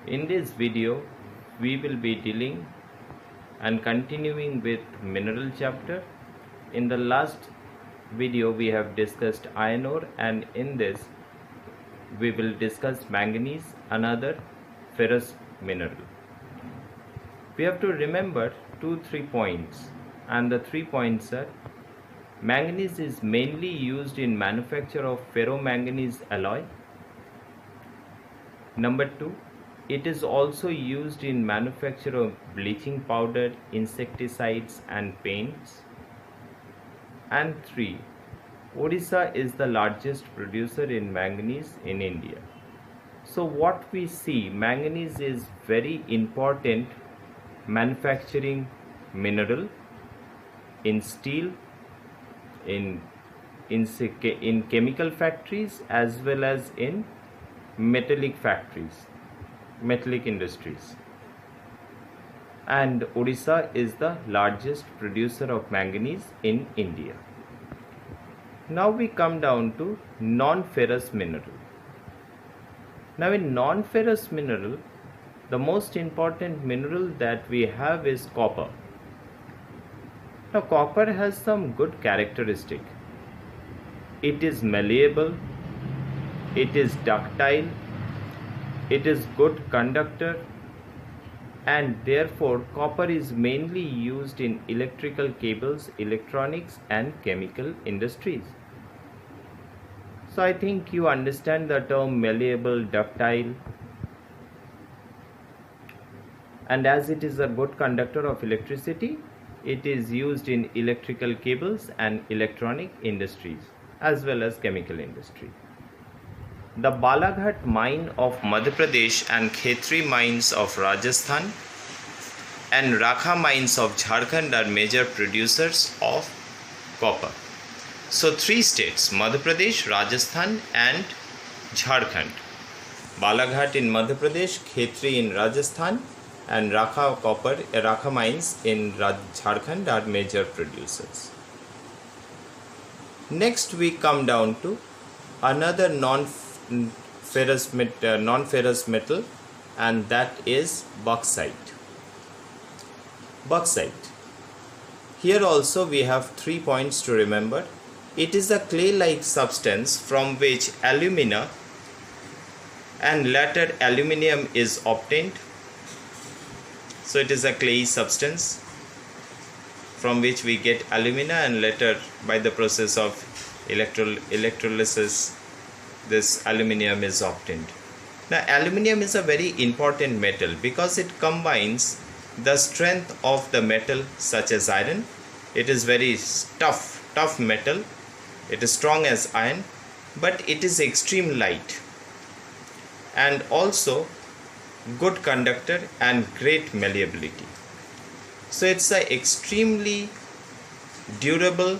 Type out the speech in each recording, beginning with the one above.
In this video, we will be dealing and continuing with mineral chapter. In the last video, we have discussed iron ore, and in this, we will discuss manganese, another ferrous mineral. We have to remember 2-3 points, and the 3 points are: manganese is mainly used in manufacture of ferromanganese alloy. Number 2, it is also used in manufacture of bleaching powder, insecticides and paints. And 3, Odisha is the largest producer in manganese in India. So what we see, manganese is very important manufacturing mineral in steel, in chemical factories, as well as in metallic factories, metallic industries. And Odisha is the largest producer of manganese in India. Now we come down to non-ferrous mineral. Now in non-ferrous mineral, the most important mineral that we have is copper. Now copper has some good characteristic. It is malleable, it is ductile, it is good conductor, and therefore copper is mainly used in electrical cables, electronics and chemical industries. So I think you understand the term malleable, ductile, and as it is a good conductor of electricity, it is used in electrical cables and electronic industries as well as chemical industry. The Balaghat mine of Madhya Pradesh and Khetri mines of Rajasthan and Rakha mines of Jharkhand are major producers of copper. So 3 states, Madhya Pradesh, Rajasthan and Jharkhand. Balaghat in Madhya Pradesh, Khetri in Rajasthan and Rakha mines in Jharkhand are major producers. Next we come down to another non-ferrous metal, and that is bauxite. Bauxite. Here also we have 3 points to remember. It is a clay-like substance from which alumina and later aluminium is obtained. So it is a clay substance from which we get alumina, and later by the process of electrolysis this aluminium is obtained. Now aluminium is a very important metal because it combines the strength of the metal such as iron. It is very tough metal. It is strong as iron, but it is extreme light and also good conductor and great malleability. So it's an extremely durable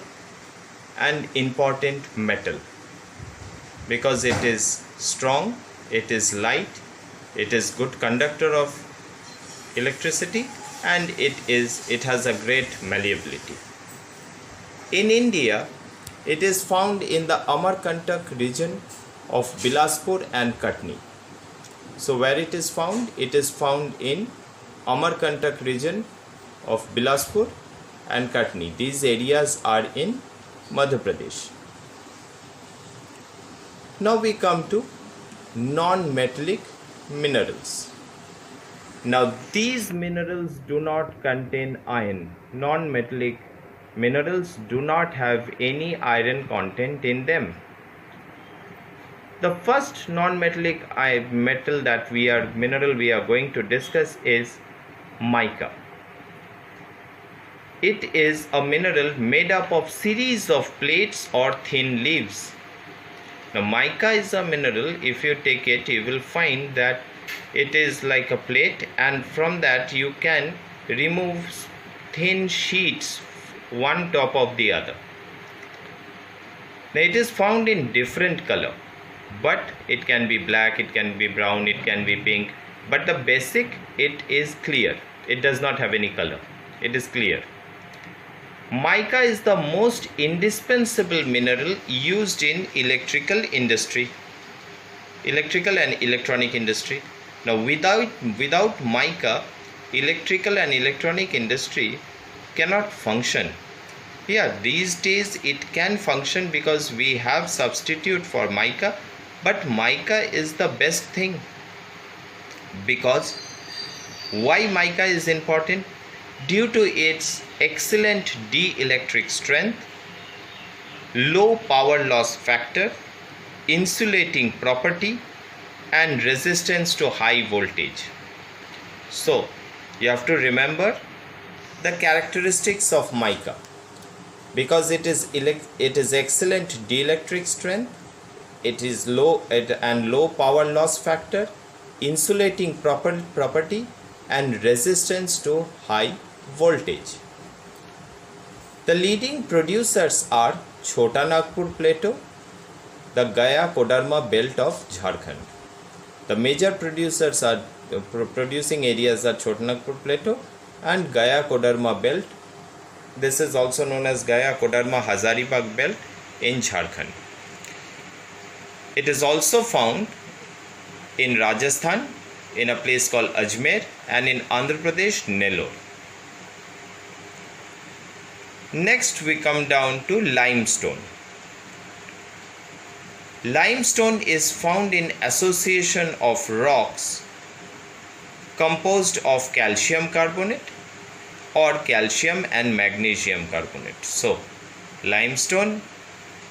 and important metal because it is strong, it is light, it is good conductor of electricity, and it has a great malleability. In India, it is found in the Amarkantak region of Bilaspur and Katni. So where it is found? It is found in Amarkantak region of Bilaspur and Katni. These areas are in Madhya Pradesh. Now we come to non-metallic minerals. Now these minerals do not contain iron. Non-metallic minerals do not have any iron content in them. The first non-metallic mineral we are going to discuss is mica. It is a mineral made up of series of plates or thin leaves. Now mica is a mineral, if you take it, you will find that it is like a plate, and from that you can remove thin sheets one top of the other. Now it is found in different color, but it can be black, it can be brown, it can be pink, but the basic, it is clear. It does not have any color. It is clear. Mica is the most indispensable mineral used in electrical and electronic industry. Now without mica, electrical and electronic industry cannot function. Yeah, these days it can function because we have substitute for mica, but mica is the best thing. Because why mica is important? Due to its excellent dielectric strength, low power loss factor, insulating property, and resistance to high voltage. So you have to remember the characteristics of mica. Because it is excellent dielectric strength, it is low power loss factor, insulating property, and resistance to high voltage. The leading producers are Chota Nagpur Plateau, the Gaya Kodarma belt of Jharkhand. The major producers are producing areas are Chota Nagpur Plateau and Gaya Kodarma belt. This is also known as Gaya Kodarma Hazaribagh belt in Jharkhand. It is also found in Rajasthan in a place called Ajmer and in Andhra Pradesh, Nellore. Next we come down to limestone. Limestone is found in association of rocks composed of calcium carbonate or calcium and magnesium carbonate. So limestone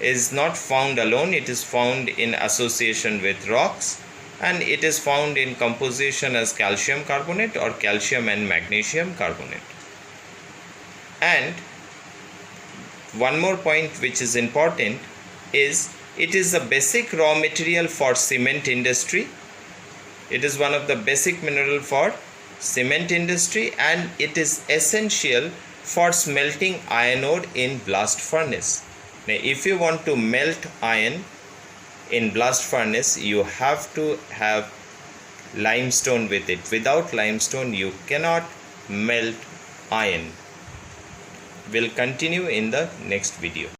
is not found alone, it is found in association with rocks, and it is found in composition as calcium carbonate or calcium and magnesium carbonate. And one more point which is important is it is a basic raw material for cement industry. It is one of the basic mineral for cement industry, and it is essential for smelting iron ore in blast furnace. Now if you want to melt iron in blast furnace, you have to have limestone with it. Without limestone you cannot melt iron. We'll continue in the next video.